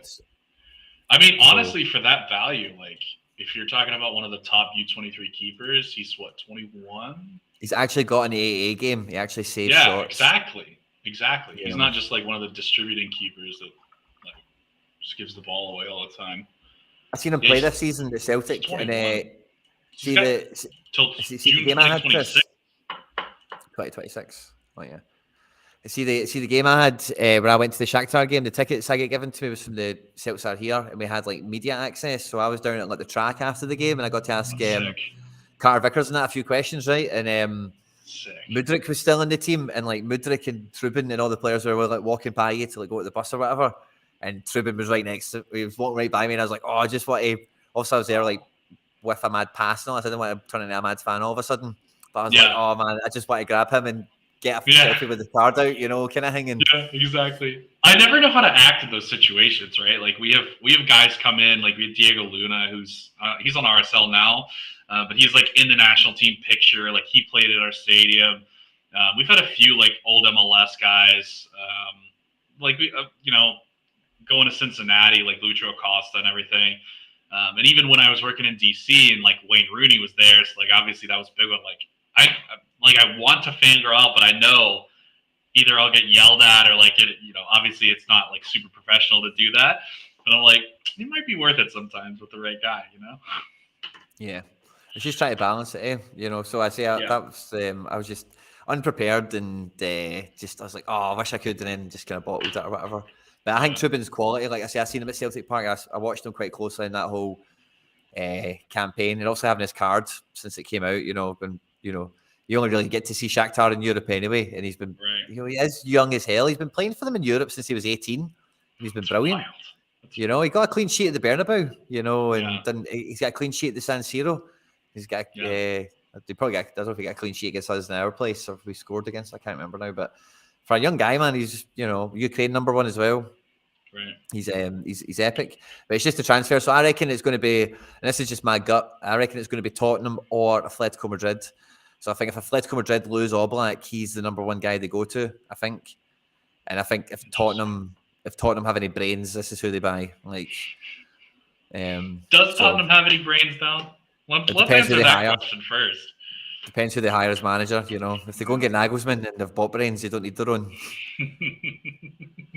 I mean, honestly, for that value, like if you're talking about one of the top U23 keepers, he's what, 21? He's actually got an AA game. He actually saves shots. Exactly. Yeah. He's not just like one of the distributing keepers that like just gives the ball away all the time. I've seen him play this season at Celtic, and see the game I had, Chris? 2026. Oh yeah. See the game I had where I went to the Shakhtar game. The tickets I get given to me was from the Celtics are here, and we had like media access. So I was down at like the track after the game, and I got to ask Carter Vickers and that a few questions, right? And Mudryk was still in the team, and like Mudryk and Trubin and all the players were like walking by you to like go to the bus or whatever. And Trubin was right next to he was walking right by me, and I was like, oh, I just want to. Also, I was there like with a mad pass, and I didn't want to turn into a mad fan all of a sudden. But I was like, oh man, I just want to grab him and get a selfie with the card out, kind of hanging. Yeah, exactly. I never know how to act in those situations, right? Like we have guys come in, like we have Diego Luna, who's he's on RSL now, but he's like in the national team picture. Like he played at our stadium. We've had a few like old MLS guys, like we, going to Cincinnati, like Lucho Acosta and everything. And even when I was working in DC and like Wayne Rooney was there, so like obviously that was big one. Like I want to fangirl out, but I know either I'll get yelled at or like obviously it's not like super professional to do that. But I'm like, it might be worth it sometimes with the right guy, Yeah, it's just trying to balance it, So I say that was I was just unprepared and I was like, oh, I wish I could, and then just kind of bottled it or whatever. But I think Trubin's quality, like I say, I've seen him at Celtic Park. I watched him quite closely in that whole campaign, and also having his card since it came out. You only really get to see Shakhtar in Europe anyway, and he's been, he is young as hell. He's been playing for them in Europe since he was 18, and he's been brilliant. He got a clean sheet at the Bernabeu, and he's got a clean sheet at the San Siro. He's got, they probably got, I don't know if he got a clean sheet against us in our place or if we scored against, I can't remember now, but for a young guy, man, he's, Ukraine number one as well. Right. He's epic, but it's just a transfer. So I reckon it's going to be, and this is just my gut, I reckon it's going to be Tottenham or Atletico Madrid. So I think if Atletico Madrid lose Oblak, he's the number one guy they go to, I think. And I think if Tottenham have any brains, this is who they buy. Like, does Tottenham have any brains though? Let's answer that question first. Depends who they hire as manager, If they go and get Nagelsmann and they've bought brains, they don't need their own. I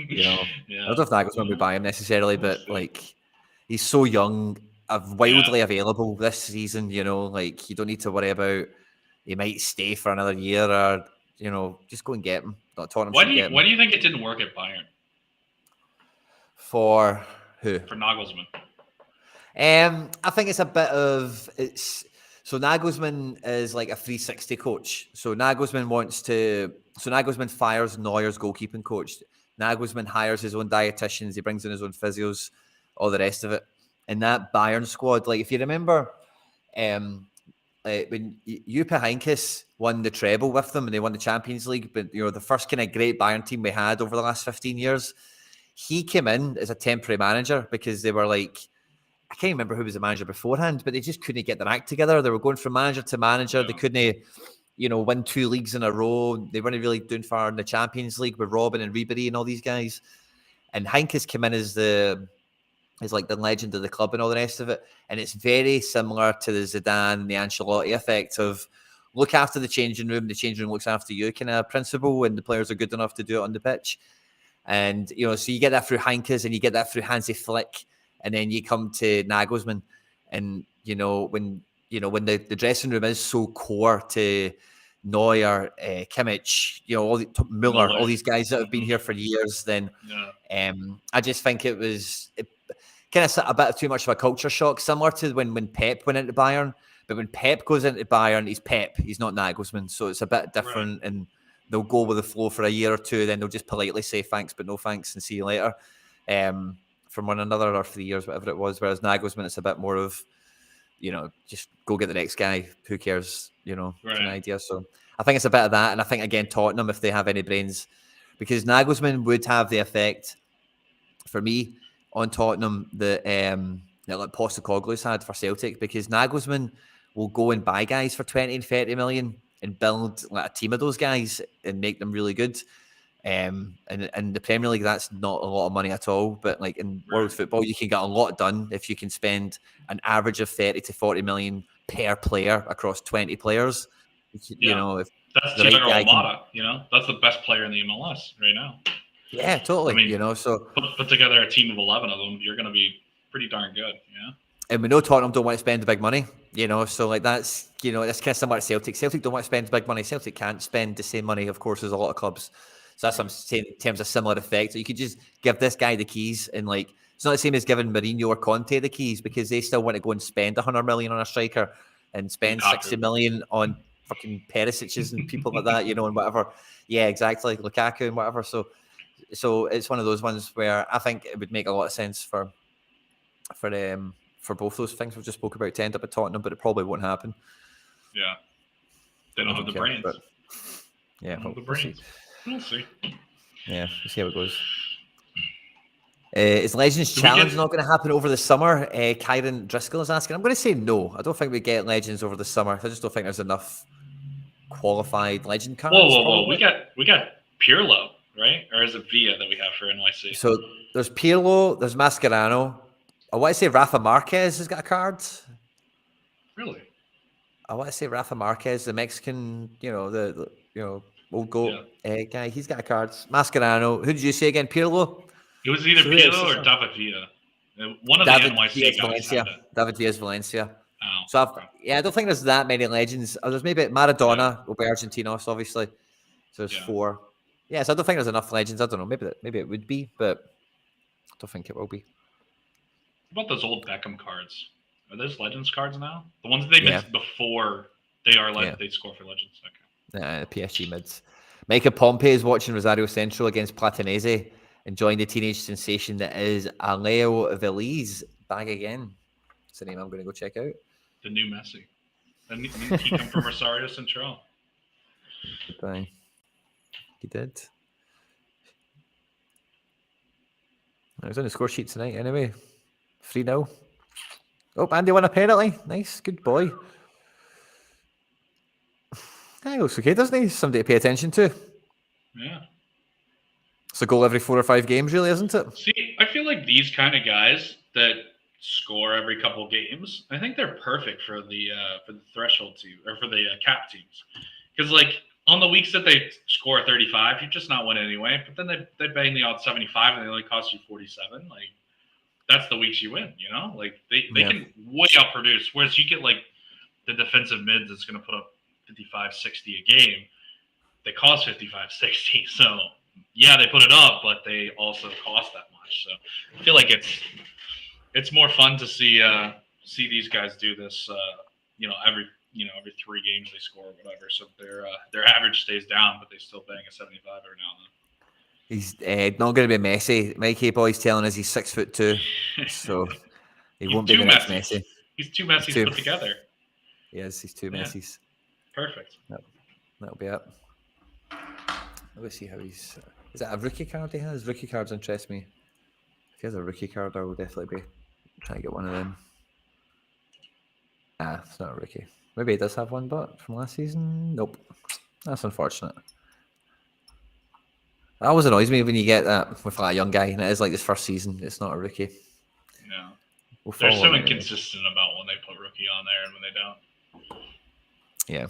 don't know if Nagelsmann would buy him necessarily, but like he's so young, wildly available this season, like you don't need to worry about he might stay for another year or, just go and get him. Not Tottenham. Why do you think it didn't work at Bayern? For who? For Nagelsmann. I think it's a bit of so Nagelsmann is like a 360 coach. So Nagelsmann fires Neuer's goalkeeping coach. Nagelsmann hires his own dietitians. He brings in his own physios, all the rest of it. And that Bayern squad, like if you remember, when Juppe Heynckes won the treble with them and they won the Champions League, but the first kind of great Bayern team we had over the last 15 years, he came in as a temporary manager because they were like, I can't remember who was the manager beforehand, but they just couldn't get their act together. They were going from manager to manager. They couldn't, win 2 leagues in a row. They weren't really doing far in the Champions League with Robin and Ribery and all these guys. And Henk has come in as like the legend of the club and all the rest of it. And it's very similar to the Zidane, the Ancelotti effect of look after the changing room looks after you kind of principle, and the players are good enough to do it on the pitch. And, so you get that through Heinkes and you get that through Hansi Flick. And then you come to Nagelsmann, and when the dressing room is so core to Neuer, Kimmich, Müller, all these guys that have been here for years, then I just think it kind of a bit too much of a culture shock, similar to when Pep went into Bayern. But when Pep goes into Bayern, he's Pep, he's not Nagelsmann, so it's a bit different, and they'll go with the flow for a year or two, then they'll just politely say thanks but no thanks and see you later. From one another, or 3 years, whatever it was. Whereas Nagelsmann, it's a bit more of, just go get the next guy. Who cares? Kind of idea. So I think it's a bit of that. And I think, again, Tottenham, if they have any brains, because Nagelsmann would have the effect, for me, on Tottenham that like Postecoglou's had for Celtic, because Nagelsmann will go and buy guys for 20 and 30 million and build like a team of those guys and make them really good. And in the Premier League, that's not a lot of money at all. But like in world football, you can get a lot done if you can spend an average of 30 to 40 million per player across 20 players. If that's the right Almada, that's the best player in the MLS right now. Yeah, totally. I mean, so put together a team of 11 of them, you're going to be pretty darn good. Yeah. And we know Tottenham don't want to spend the big money, so like that's, that's kind of similar to Celtic. Celtic don't want to spend big money. Celtic can't spend the same money, of course, as a lot of clubs. So that's what I'm saying in terms of similar effect. So you could just give this guy the keys, and like it's not the same as giving Mourinho or Conte the keys, because they still want to go and spend 100 million on a striker and spend 60 million on fucking Perisic's and people like that, and whatever. Yeah, exactly. Lukaku and whatever. So it's one of those ones where I think it would make a lot of sense for both those things we just spoke about to end up at Tottenham, but it probably won't happen. Yeah, they don't have the brains. But, yeah, We'll see. Yeah, we'll see how it goes. Is Legends Challenge not going to happen over the summer? Kyron Driscoll is asking. I'm going to say no. I don't think we get Legends over the summer. I just don't think there's enough qualified Legend cards. Whoa. We got Pirlo, right? Or is it Villa that we have for NYC? So there's Pirlo, there's Mascherano. I want to say Rafa Marquez has got a card. Really? I want to say Rafa Marquez, the Mexican, the old goat guy. He's got a card. Mascherano. Who did you say again? Pirlo? It was either Pirlo or David Villa. One of the NYC guys had it. David Villa's Valencia. Oh, so I don't think there's that many legends. There's maybe Maradona will be Argentinos, obviously. So there's 4. Yeah, so I don't think there's enough legends. I don't know. Maybe it would be, but I don't think it will be. What about those old Beckham cards? Are those Legends cards now? The ones that they missed before they are they score for Legends. Okay. PSG mids. Micah Pompey is watching Rosario Central against Platenese, enjoying the teenage sensation that is Aleo Veliz back again. That's the name I'm going to go check out. The new Messi. And he come from Rosario Central. Goodbye. He did. I was on the score sheet tonight anyway. 3-0. Oh, Andy won a penalty. Nice. Good boy. He looks okay, doesn't he? Somebody to pay attention to. Yeah. It's a goal every 4 or 5 games, really, isn't it? See, I feel like these kind of guys that score every couple games, I think they're perfect for the threshold team or for the cap teams. Because like on the weeks that they score 35, you're just not winning anyway. But then they bang the odd 75 and they only cost you 47. Like that's the weeks you win, Like they can way outproduce. Whereas you get like the defensive mids that's going to put up 55, 60 a game. They cost 55, 60. So yeah, they put it up, but they also cost that much. So I feel like it's more fun to see these guys do this. Every 3 games they score or whatever. So their average stays down, but they still bang a 75 every now and then. He's not going to be Messi. Mikey Boy's telling us he's 6'2", so he won't be the next Messi. He's 2 Messis put together. Yes, he's 2 Messis. Perfect. That'll be it. Let me see how he's. Is that a rookie card he has? Rookie cards interest me. If he has a rookie card, I will definitely be Try to get one of them. It's not a rookie. Maybe he does have one, but from last season, nope. That's unfortunate. That always annoys me when you get that with like a young guy, and it is like his first season. It's not a rookie. No, We'll they're follow so him anyway. inconsistent about when they put rookie on there and when they don't. Yeah,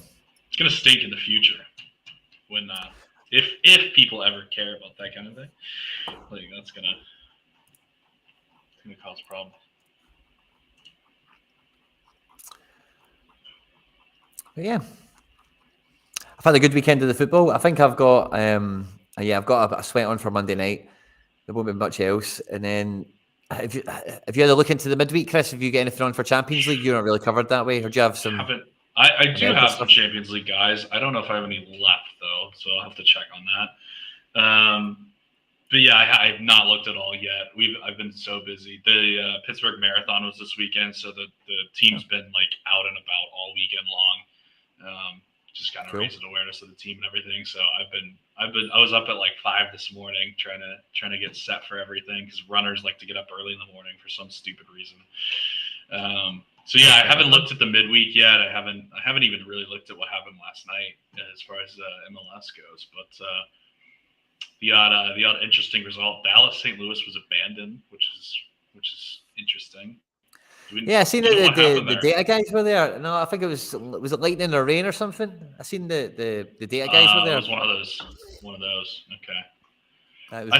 it's gonna stink in the future when if people ever care about that kind of thing. Like that's gonna cause problems. but yeah. I've had a good weekend of the football. I think I've got I've got a bit of sweat on for Monday night. There won't be much else. And then if you had a look into the midweek, Chris, have you got anything on for Champions League? You're not really covered that way, or do you have some? I do have some Champions League guys. I don't know if I have any left though, so I'll have to check on that. But yeah, I have not looked at all yet. I've been so busy. The Pittsburgh Marathon was this weekend, so the team's been like out and about all weekend long. Just kind of raising awareness of the team and everything. So I was up at like 5 this morning trying to get set for everything because runners like to get up early in the morning for some stupid reason. So yeah, I haven't looked at the midweek yet. I haven't even really looked at what happened last night as far as MLS goes. But the odd interesting result: Dallas St. Louis was abandoned, which is interesting. I seen the data guys were there. No, I think it was it lightning or rain or something? I seen the data guys were there. It was one of those. Okay. I think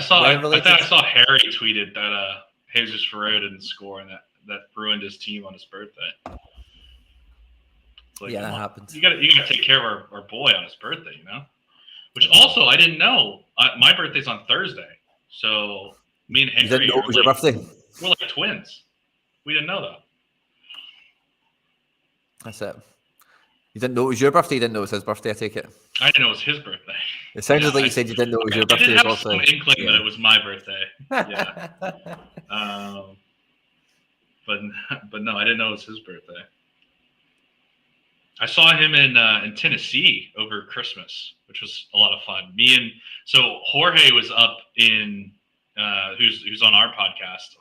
I saw Harry tweeted that Jesus Ferreira didn't score and that ruined his team on his birthday. Like, that happens. You gotta take care of our boy on his birthday, you know. Which also I didn't know. My birthday's on Thursday, so me and Henry you didn't know it was your birthday. We're like twins. We didn't know that. That's it. You didn't know it was your birthday? You didn't know it was his birthday, I take it? I didn't know it was his birthday. It sounded like you said you didn't know it was your birthday. I did have some inkling that it was my birthday. Yeah. But no, I didn't know it was his birthday. I saw him in Tennessee over Christmas, which was a lot of fun. So Jorge was up in who's on our podcast.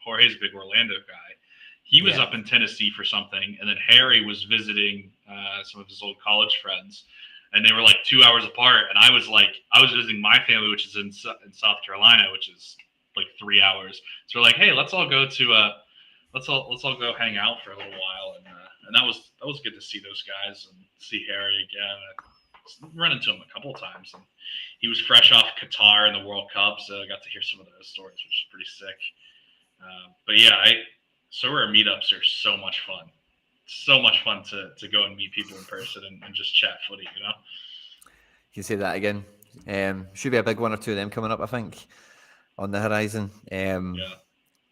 Jorge's a big Orlando guy. He was up in Tennessee for something, and then Harry was visiting some of his old college friends, and they were like 2 hours apart. And I was visiting my family, which is in South Carolina, which is like 3 hours. So we're like, hey, let's all go go hang out for a little while, and that was good to see those guys and see Harry again. I run into him a couple of times, and he was fresh off Qatar in the World Cup, so I got to hear some of those stories, which is pretty sick. But yeah, Sorare meetups are so much fun. So much fun to go and meet people in person and just chat footy, you know? You can say that again. Should be a big one or two of them coming up, I think, on the horizon.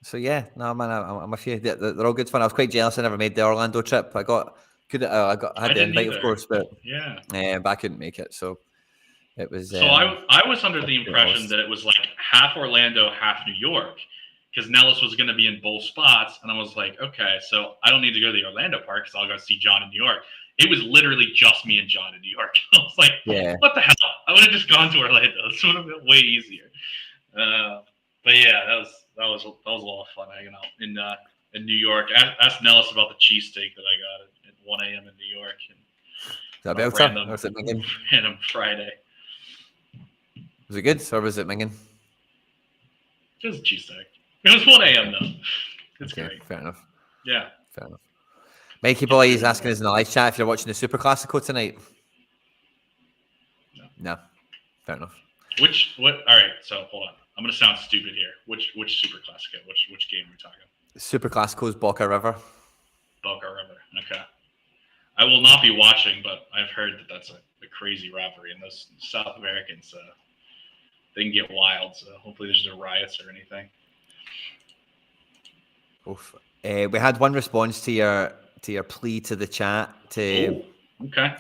So yeah, no man, I'm with you. They're all good fun. I was quite jealous I never made the Orlando trip. I had the invite, of course, but but I couldn't make it. So it was. So I was under the impression that it was like half Orlando, half New York, because Nellis was going to be in both spots, and I was like, okay, so I don't need to go to the Orlando part because I'll go see John in New York. It was literally just me and John in New York. I was like, what the hell? I would have just gone to Orlando. This would have been way easier. But yeah, that was a lot of fun hanging out in New York. Ask Nellis about the cheesesteak that I got at 1 a.m. in New York. Random Friday. Was it good or was it minging? It was a cheesesteak. It was 1 a.m. though. It's great. Fair enough. Yeah. Fair enough. Mikey Boy is asking us in the live chat if you're watching the Super Classico tonight. No. Fair enough. All right, so hold on. I'm gonna sound stupid here. Which Super Classico? Which game are we talking? Super Classico's Boca River. Boca River. Okay. I will not be watching, but I've heard that that's a crazy rivalry, and those South Americans, they can get wild. So hopefully there's no riots or anything. Oof. We had one response to your plea to the chat to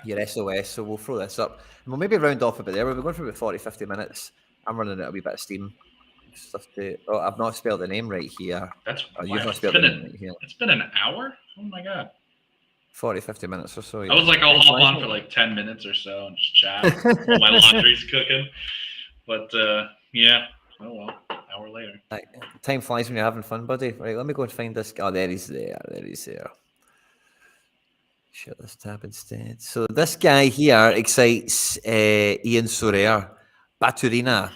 your SOS, so we'll throw this up. And we'll maybe round off a bit there. We've been going for about 40, 50 minutes. I'm running out a wee bit of steam. I've not spelled the name right here. You've not spelled the name right here. It's been an hour? Oh my God. 40, 50 minutes or so. Yeah. I was like, I'll hop on for like 10 minutes or so and just chat while my laundry's cooking. But yeah, oh well. hour later. Right, time flies when you're having fun, buddy. Right, let me go and find this. Oh, there he's there. There he's there. Shut this tab instead. So this guy here excites Ian Sorare. Baturina.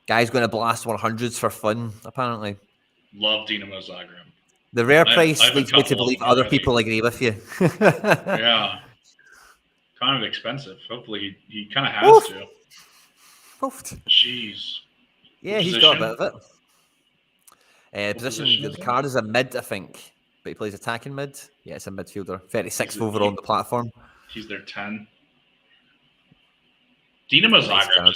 Guy's going to blast 100s for fun, apparently. Love Dinamo Zagreb. The rare price I have a leads me to couple of believe them other already. people agree with you. Yeah. Kind of expensive. Hopefully he kind of has to. Oofed. Jeez. Yeah, he's got a bit of it. Position, position the is he? card is a mid, I think. But he plays attacking mid. Yeah, it's a midfielder. 36th overall on the platform. He's their 10. Dinamo Nice Zagreb card.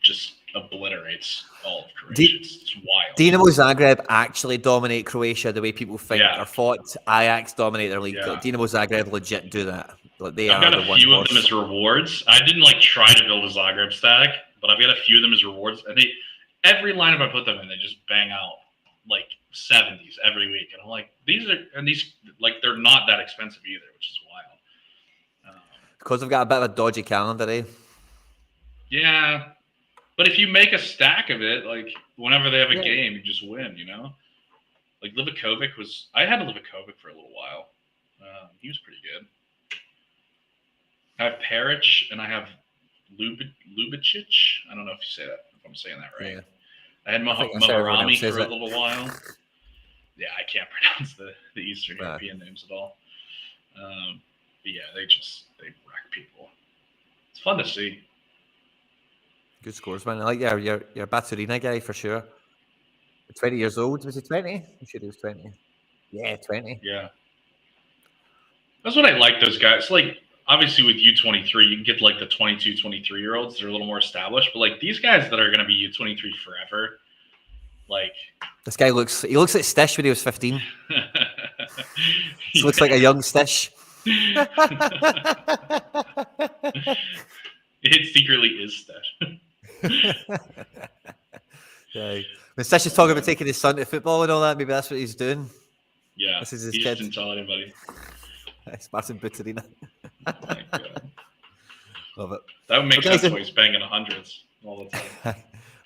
just obliterates all of Croatia. It's wild. Dinamo Zagreb actually dominate Croatia the way people think Yeah. or thought. Ajax dominate their league. Yeah. Like, Dinamo Zagreb legit do that. Like, they I've are got the a one few of horse. them as rewards. I didn't try to build a Zagreb stack, but I've got a few of them as rewards. And every lineup I put them in, they just bang out 70s every week. And I'm like, these they're not that expensive either, which is wild. Because they've got a bit of a dodgy calendar, eh? Yeah. But if you make a stack of it, whenever they have a game, you just win, you know? Livakovic I had a Livakovic for a little while. He was pretty good. I have Peric and I have Lubicic. I don't know if I'm saying that right. Yeah. I had Maharami for a little while. Yeah, I can't pronounce the Eastern European names at all. But yeah, they wreck people. It's fun to see. Good scores, man. I like your Baturina guy for sure. 20 years old. Was he 20? I'm sure he was 20. Yeah, 20. Yeah. That's what I like those guys. Obviously with U23, you can get the 22, 23-year-olds. They're a little more established. But these guys that are going to be U23 forever, this guy looks like Stish when he was 15. He looks like a young Stish. It secretly is Stish. Yeah. When Stish is talking about taking his son to football and all that, maybe that's what he's doing. Yeah. This is his he kid. Just didn't tell anybody. It's Martin Baturina. Oh my God. Love it. That would make sense why he's banging 100s all the time.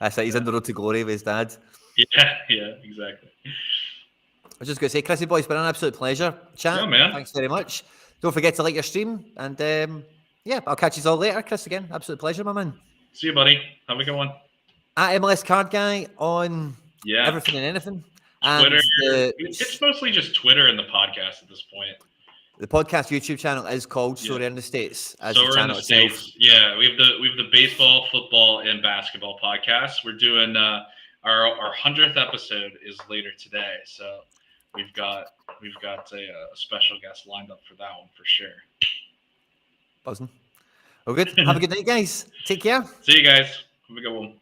That's it. He's in the road to glory with his dad. Yeah, exactly. I was just going to say, Chrissy boy, it's been an absolute pleasure. Chat. Yeah, man. Thanks very much. Don't forget to like your stream. And I'll catch you all later. Chris, again, absolute pleasure, my man. See you, buddy. Have a good one. At MLS Card Guy on everything and anything. Twitter. And it's mostly just Twitter and the podcast at this point. The podcast YouTube channel is called Sorare in the States. As Sorare the channel in the States. itself. Yeah, we have the baseball, football, and basketball podcasts. We're doing our 100th episode is later today, so we've got a special guest lined up for that one for sure. Buzzing. Well, good. Have a good night, guys. Take care. See you guys. Have a good one.